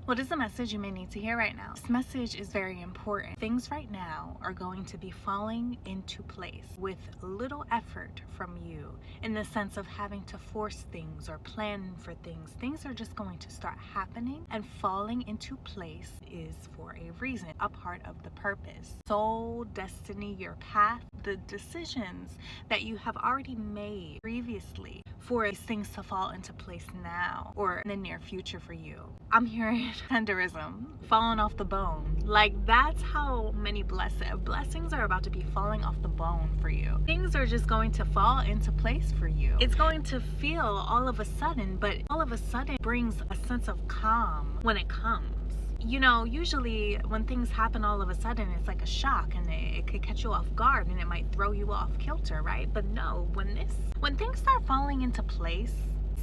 What is the message you may need to hear right now? This message is very important. Things right now are going to be falling into place with little effort from you, in the sense of having to force things or plan for things. Things are just going to start happening, and falling into place is for a reason, a part of the purpose. Soul, destiny, your path, the decisions that you have already made previously for these things to fall into place now or in the near future for you. I'm hearing tenderism, falling off the bone. Like, that's how many blessings are about to be falling off the bone for you. Things are just going to fall into place for you. It's going to feel all of a sudden, but all of a sudden brings a sense of calm when it comes. You know, usually when things happen all of a sudden, it's like a shock, and it could catch you off guard, and it might throw you off kilter, right? But no, when things start falling into place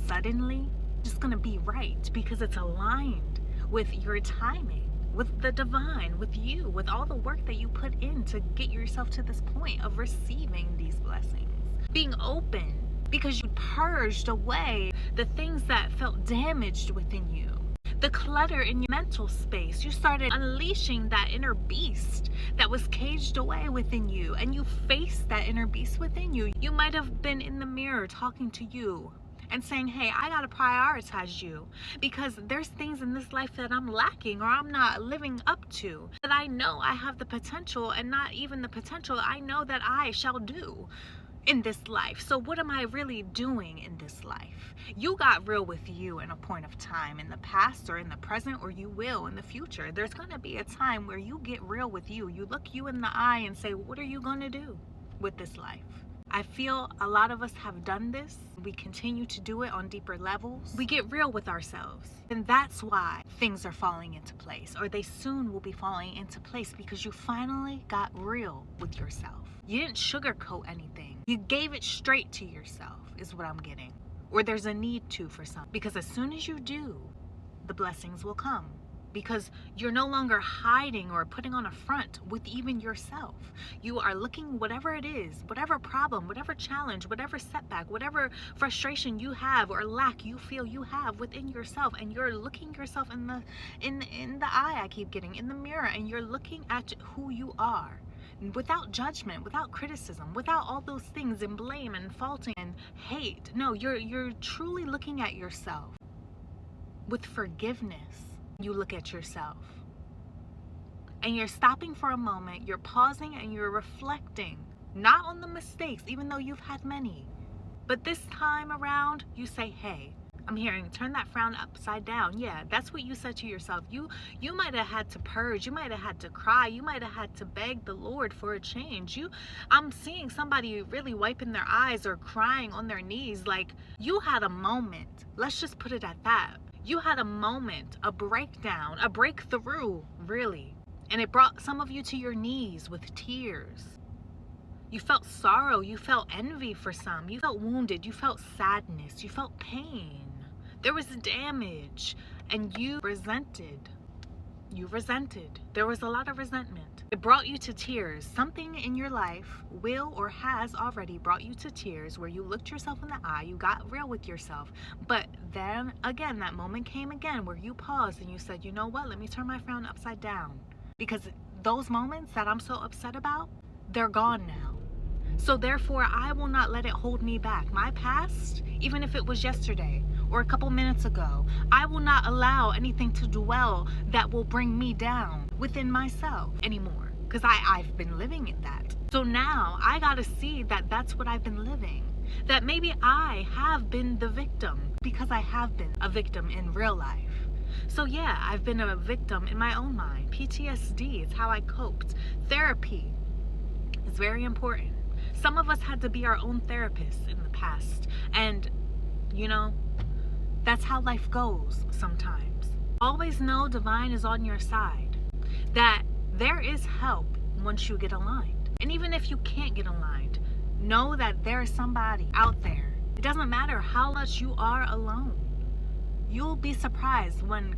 suddenly, it's just gonna be right, because it's aligned with your timing, with the divine, with you, with all the work that you put in to get yourself to this point of receiving these blessings. Being open because you purged away the things that felt damaged within you. The clutter in your mental space. You started unleashing that inner beast that was caged away within you, and you faced that inner beast within you. You might have been in the mirror talking to you and saying, hey, I gotta prioritize you, because there's things in this life that I'm lacking or I'm not living up to, that I know I have the potential, and not even the potential, I know that I shall do in this life. So what am I really doing in this life? You got real with you in a point of time, in the past or in the present, or you will in the future. There's going to be a time where you get real with you. You look you in the eye and say, what are you going to do with this life? I feel a lot of us have done this. We continue to do it on deeper levels. We get real with ourselves. And that's why things are falling into place, or they soon will be falling into place, because you finally got real with yourself. You didn't sugarcoat anything. You gave it straight to yourself, is what I'm getting. Or there's a need to for some. Because as soon as you do, the blessings will come. Because you're no longer hiding or putting on a front with even yourself. You are looking, whatever it is, whatever problem, whatever challenge, whatever setback, whatever frustration you have or lack you feel you have within yourself, and you're looking yourself in the eye, I keep getting, in the mirror, and you're looking at who you are. Without judgment, without criticism, without all those things and blame and faulting and hate. No, you're truly looking at yourself with forgiveness. You look at yourself and you're stopping for a moment, you're pausing and you're reflecting, not on the mistakes, even though you've had many, but this time around you say, hey, I'm hearing, turn that frown upside down. Yeah, that's what you said to yourself. You might have had to purge. You might have had to cry. You might have had to beg the Lord for a change. I'm seeing somebody really wiping their eyes or crying on their knees. Like, you had a moment. Let's just put it at that. You had a moment, a breakdown, a breakthrough, really. And it brought some of you to your knees with tears. You felt sorrow. You felt envy for some. You felt wounded. You felt sadness. You felt pain. There was damage, and you resented. There was a lot of resentment. It brought you to tears. Something in your life will or has already brought you to tears, where you looked yourself in the eye, you got real with yourself. But then again, that moment came again where you paused and you said, you know what, let me turn my frown upside down. Because those moments that I'm so upset about, they're gone now. So therefore, I will not let it hold me back. My past, even if it was yesterday or a couple minutes ago, I will not allow anything to dwell that will bring me down within myself anymore, because I've been living in that. So now I gotta see that that's what I've been living, that maybe I have been the victim, because I have been a victim in real life. So yeah, I've been a victim in my own mind. PTSD is how I coped. Therapy is very important. Some of us had to be our own therapists in the past, and you know, that's how life goes sometimes. Always know divine is on your side, that there is help once you get aligned. And even if you can't get aligned, know that there is somebody out there. It doesn't matter how much you are alone. You'll be surprised when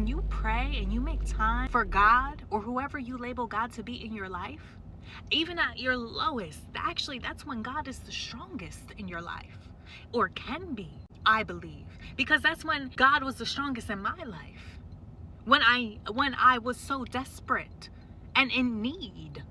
you pray and you make time for God, or whoever you label God to be in your life. Even at your lowest, actually, that's when God is the strongest in your life, or can be, I believe, because that's when God was the strongest in my life. when I was so desperate and in need.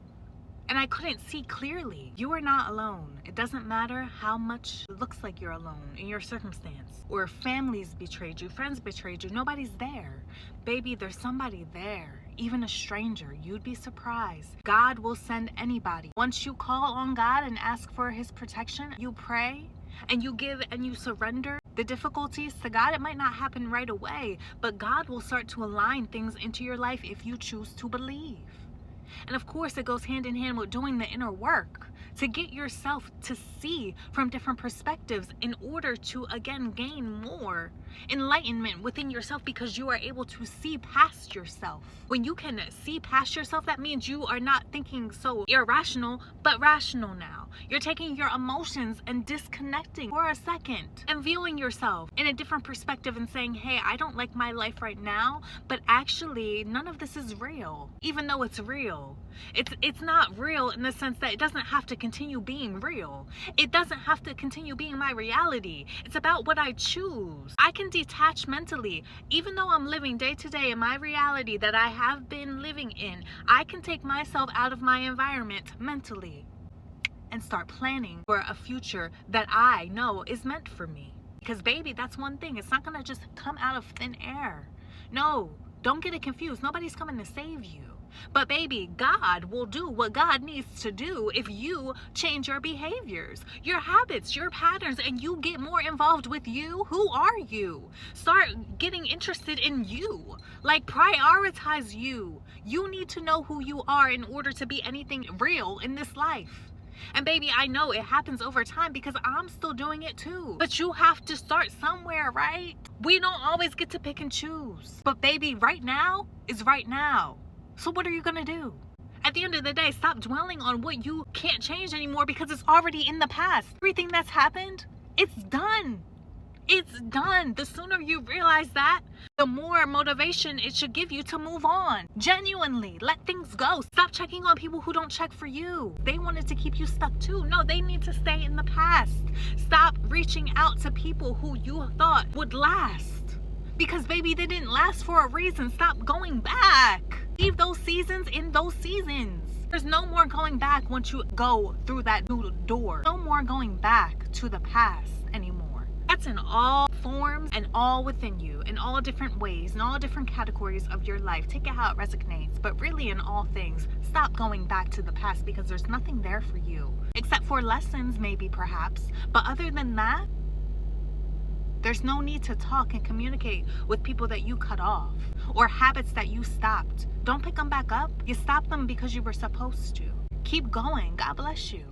And I couldn't see clearly. You are not alone. It doesn't matter how much it looks like you're alone in your circumstance, or families betrayed you, friends betrayed you. Nobody's there. Baby, there's somebody there. Even a stranger. You'd be surprised. God will send anybody. Once you call on God and ask for his protection, you pray and you give and you surrender the difficulties to God. It might not happen right away, but God will start to align things into your life if you choose to believe. And of course, it goes hand in hand with doing the inner work to get yourself to see from different perspectives in order to, again, gain more enlightenment within yourself, because you are able to see past yourself. When you can see past yourself, that means you are not thinking so irrational, but rational now. You're taking your emotions and disconnecting for a second and viewing yourself in a different perspective and saying, hey, I don't like my life right now, but actually none of this is real. Even though it's real, it's not real in the sense that it doesn't have to continue being real. It doesn't have to continue being my reality. It's about what I choose. I can detach mentally. Even though I'm living day to day in my reality that I have been living in, I can take myself out of my environment mentally and start planning for a future that I know is meant for me. Because baby, that's one thing. It's not gonna just come out of thin air. No, don't get it confused. Nobody's coming to save you. But baby, God will do what God needs to do if you change your behaviors, your habits, your patterns, and you get more involved with you. Who are you? Start getting interested in you. Like, prioritize you. You need to know who you are in order to be anything real in this life. And baby, I know it happens over time because I'm still doing it too. But you have to start somewhere, right? We don't always get to pick and choose. But baby, right now is right now. So what are you gonna do? At the end of the day, stop dwelling on what you can't change anymore, because it's already in the past. Everything that's happened, it's done. It's done. The sooner you realize that, the more motivation it should give you to move on. Genuinely, let things go. Stop checking on people who don't check for you. They wanted to keep you stuck too. No, they need to stay in the past. Stop reaching out to people who you thought would last. Because baby, they didn't last for a reason. Stop going back. Leave those seasons in those seasons. There's no more going back once you go through that new door. No more going back to the past anymore. That's in all forms and all within you, in all different ways, in all different categories of your life. Take it how it resonates, but really in all things, stop going back to the past, because there's nothing there for you. Except for lessons, maybe, perhaps. But other than that, there's no need to talk and communicate with people that you cut off, or habits that you stopped. Don't pick them back up. You stopped them because you were supposed to. Keep going. God bless you.